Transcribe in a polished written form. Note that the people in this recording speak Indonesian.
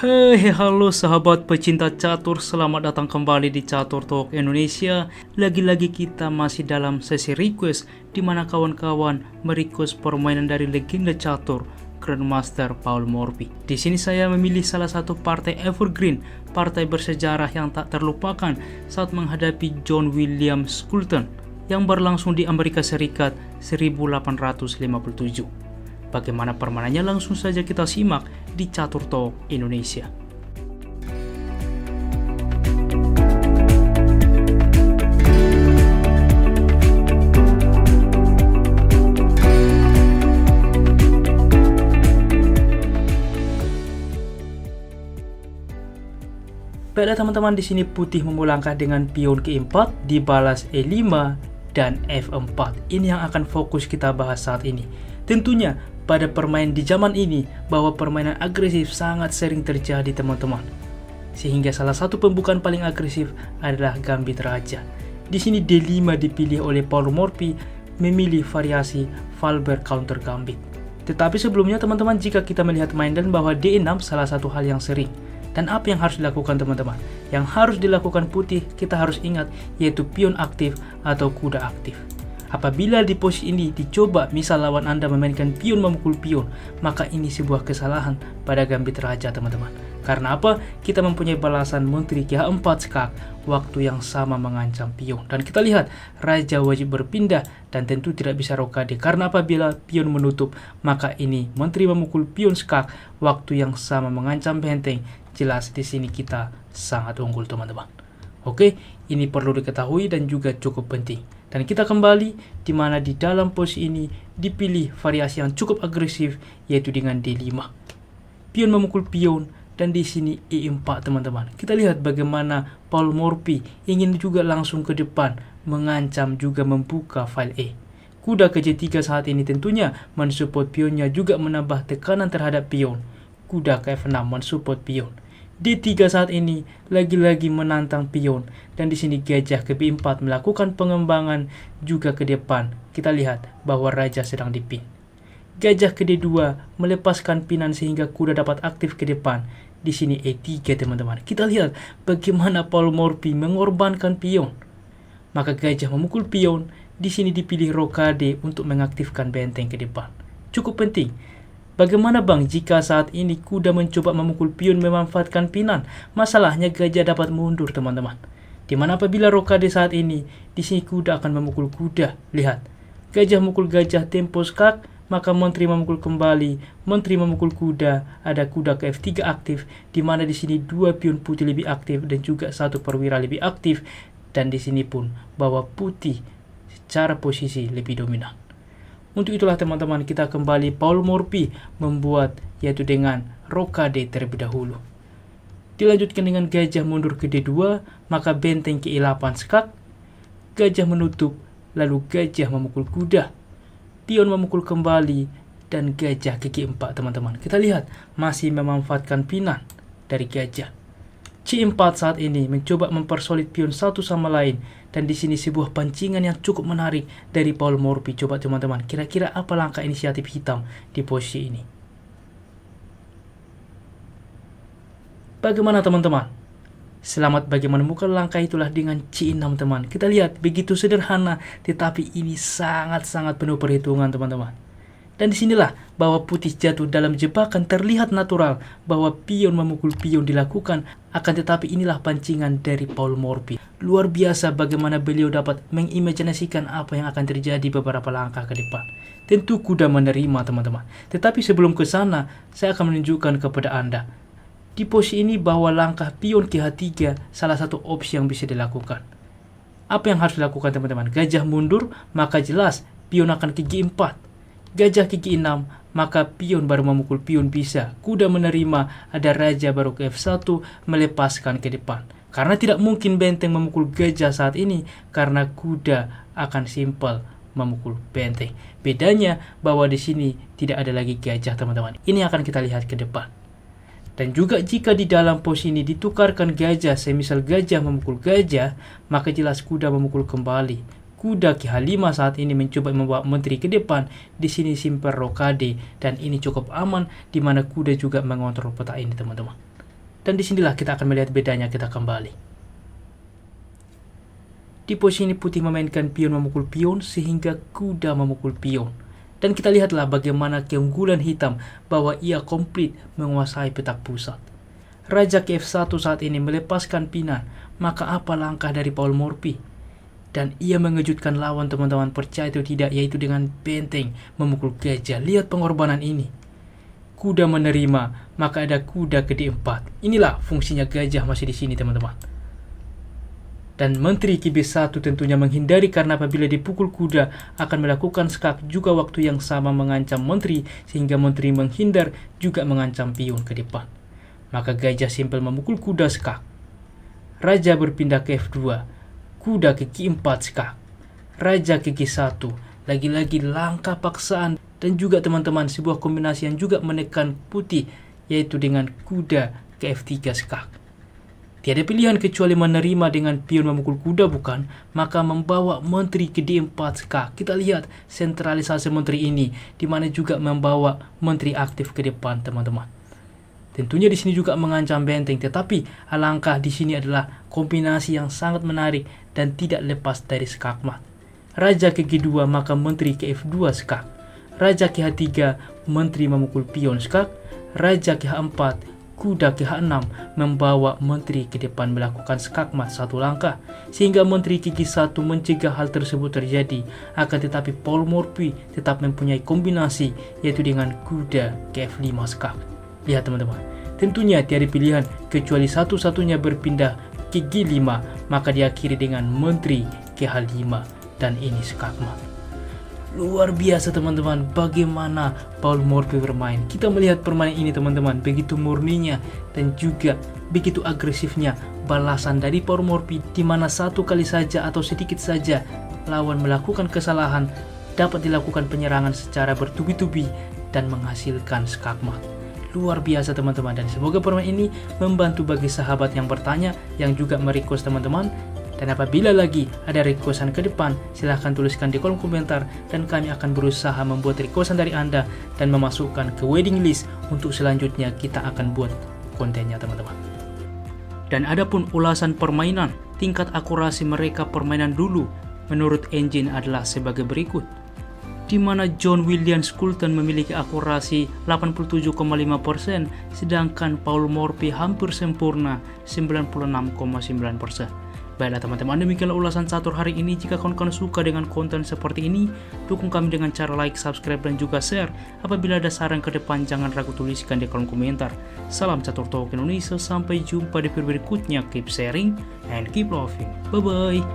Hai, halo sahabat pecinta catur, selamat datang kembali di Catur Talk Indonesia. Lagi-lagi kita masih dalam sesi request di mana kawan-kawan merequest permainan dari legenda catur Grandmaster Paul Morphy. Di sini saya memilih salah satu partai evergreen, partai bersejarah yang tak terlupakan saat menghadapi John William Skulton yang berlangsung di Amerika Serikat 1857. Bagaimana permainannya langsung saja kita simak di Catur Talk Indonesia. Baiklah teman-teman, di sini putih memulangkah dengan pion ke-4 dibalas E5 dan F4. Ini yang akan fokus kita bahas saat ini. Tentunya pada permainan di zaman ini bahwa permainan agresif sangat sering terjadi teman-teman. Sehingga salah satu pembukaan paling agresif adalah gambit raja. Di sini D5 dipilih oleh Paul Morphy memilih variasi Fahlberg counter gambit. Tetapi sebelumnya teman-teman, jika kita melihat mainan bahwa D6 salah satu hal yang sering. Dan apa yang harus dilakukan teman-teman? Yang harus dilakukan putih, kita harus ingat, yaitu pion aktif atau kuda aktif. Apabila di posisi ini dicoba misal lawan Anda memainkan pion memukul pion, maka ini sebuah kesalahan pada gambit raja teman-teman. Karena apa? Kita mempunyai balasan menteri H4 skak, waktu yang sama mengancam pion. Dan kita lihat, raja wajib berpindah dan tentu tidak bisa rokade. Karena apabila pion menutup, maka ini menteri memukul pion skak, waktu yang sama mengancam benteng. Jelas di sini kita sangat unggul teman-teman. Oke, ini perlu diketahui dan juga cukup penting. Dan kita kembali di mana di dalam posisi ini dipilih variasi yang cukup agresif, yaitu dengan D5. Pion memukul pion dan di sini E4 teman-teman. Kita lihat bagaimana Paul Morphy ingin juga langsung ke depan, mengancam juga membuka file E. Kuda ke J3 saat ini tentunya mensupport pionnya, juga menambah tekanan terhadap pion. Kuda ke F6 mensupport pion. D3 saat ini lagi-lagi menantang pion, dan di sini gajah ke B4 melakukan pengembangan juga ke depan. Kita lihat bahwa raja sedang dipin. Gajah ke D2 melepaskan pinan sehingga kuda dapat aktif ke depan. Di sini E3 teman-teman. Kita lihat bagaimana Paul Morphy mengorbankan pion. Maka gajah memukul pion, di sini dipilih rokade untuk mengaktifkan benteng ke depan. Cukup penting. Bagaimana bang jika saat ini kuda mencoba memukul pion memanfaatkan pinan? Masalahnya gajah dapat mundur teman-teman. Dimana apabila rokade saat ini, di sini kuda akan memukul kuda. Lihat, gajah memukul gajah tempo skak, maka menteri memukul kembali, menteri memukul kuda, ada kuda ke F3 aktif, dimana di sini dua pion putih lebih aktif dan juga satu perwira lebih aktif, dan di sini pun bahwa putih secara posisi lebih dominan. Untuk itulah teman-teman, kita kembali Paul Morphy membuat yaitu dengan rokade terlebih dahulu. Dilanjutkan dengan gajah mundur ke D2, maka benteng ke E8 skak, gajah menutup, lalu gajah memukul kuda, pion memukul kembali, dan gajah ke G4 teman-teman. Kita lihat masih memanfaatkan pinan dari gajah. C4 saat ini mencoba mempersolid pion satu sama lain, dan di sini sebuah pancingan yang cukup menarik dari Paul Morphy. Coba teman-teman, kira-kira apa langkah inisiatif hitam di posisi ini? Bagaimana teman-teman? Selamat bagi menemukan langkah itulah dengan C6 teman. Kita lihat begitu sederhana, tetapi ini sangat-sangat penuh perhitungan teman-teman. Dan disinilah bahwa putih jatuh dalam jebakan, terlihat natural bahwa pion memukul pion dilakukan, akan tetapi inilah pancingan dari Paul Morphy. Luar biasa bagaimana beliau dapat mengimajinasikan apa yang akan terjadi beberapa langkah ke depan. Tentu kuda menerima teman-teman. Tetapi sebelum ke sana, saya akan menunjukkan kepada Anda di posisi ini bahwa langkah pion ke H3 salah satu opsi yang bisa dilakukan. Apa yang harus dilakukan teman-teman? Gajah mundur, maka jelas pion akan ke G4. Gajah ke G6, maka pion baru memukul pion bisa. Kuda menerima, ada raja baru ke F1 melepaskan ke depan. Karena tidak mungkin benteng memukul gajah saat ini, karena kuda akan simpel memukul benteng. Bedanya bahwa di sini tidak ada lagi gajah teman-teman. Ini akan kita lihat ke depan. Dan juga jika di dalam posisi ini ditukarkan gajah, semisal gajah memukul gajah, maka jelas kuda memukul kembali. Kuda ke H5 saat ini mencoba membawa menteri ke depan. Di sini simper rokade, dan ini cukup aman di mana kuda juga mengontrol peta ini teman-teman. Dan disinilah kita akan melihat bedanya kita kembali. Di posisi ini putih memainkan pion memukul pion sehingga kuda memukul pion. Dan kita lihatlah bagaimana keunggulan hitam bahwa ia komplit menguasai petak pusat. Raja ke F1 saat ini melepaskan pinan, maka apa langkah dari Paul Morphy? Dan ia mengejutkan lawan teman-teman, percaya atau tidak, yaitu dengan benteng memukul gajah. Lihat pengorbanan ini. Kuda menerima, maka ada kuda ke D4. Inilah fungsinya gajah masih di sini teman-teman. Dan Menteri ke B1 tentunya menghindari karena apabila dipukul kuda akan melakukan skak, juga waktu yang sama mengancam Menteri, sehingga Menteri menghindar juga mengancam pion ke depan. Maka gajah simpel memukul kuda skak. Raja berpindah ke F2, kuda ke G4 skak. Raja ke G1, lagi-lagi langkah paksaan. Dan juga teman-teman sebuah kombinasi yang juga menekan putih, yaitu dengan kuda ke F3 skak. Tiada pilihan kecuali menerima dengan pion memukul kuda bukan, maka membawa Menteri ke D4 skak. Kita lihat sentralisasi Menteri ini, di mana juga membawa Menteri aktif ke depan teman-teman. Tentunya di sini juga mengancam benteng, tetapi alangkah di sini adalah kombinasi yang sangat menarik dan tidak lepas dari skakmat. Raja ke G2, maka Menteri ke F2 skak. Raja ke H3, Menteri memukul pion skak. Raja ke H4, kuda ke H6 membawa Menteri ke depan melakukan skakmat satu langkah, sehingga Menteri ke G1 mencegah hal tersebut terjadi. Akan tetapi Paul Morphy tetap mempunyai kombinasi, yaitu dengan kuda ke F5 skak. Lihat teman-teman, tentunya tiada pilihan kecuali satu-satunya berpindah ke G5, maka diakhiri dengan Menteri ke H5, dan ini skakmat. Luar biasa teman-teman, bagaimana Paul Morphy bermain. Kita melihat permainan ini teman-teman, begitu murninya dan juga begitu agresifnya balasan dari Paul Morphy, di mana satu kali saja atau sedikit saja lawan melakukan kesalahan, dapat dilakukan penyerangan secara bertubi-tubi dan menghasilkan skakmat. Luar biasa teman-teman, dan semoga permainan ini membantu bagi sahabat yang bertanya, yang juga merequest teman-teman. Dan apabila lagi ada requestan ke depan, silahkan tuliskan di kolom komentar, dan kami akan berusaha membuat requestan dari Anda dan memasukkan ke waiting list untuk selanjutnya kita akan buat kontennya teman-teman. Dan adapun ulasan permainan, tingkat akurasi mereka permainan dulu menurut engine adalah sebagai berikut, di mana John Williams Coulton memiliki akurasi 87,5%, sedangkan Paul Morphy hampir sempurna 96,9%. Baiklah teman-teman, demikianlah ulasan catur hari ini. Jika kawan-kawan suka dengan konten seperti ini, dukung kami dengan cara like, subscribe, dan juga share. Apabila ada saran ke depan, jangan ragu tuliskan di kolom komentar. Salam Catur Talk Indonesia, sampai jumpa di video berikutnya. Keep sharing and keep loving. Bye-bye.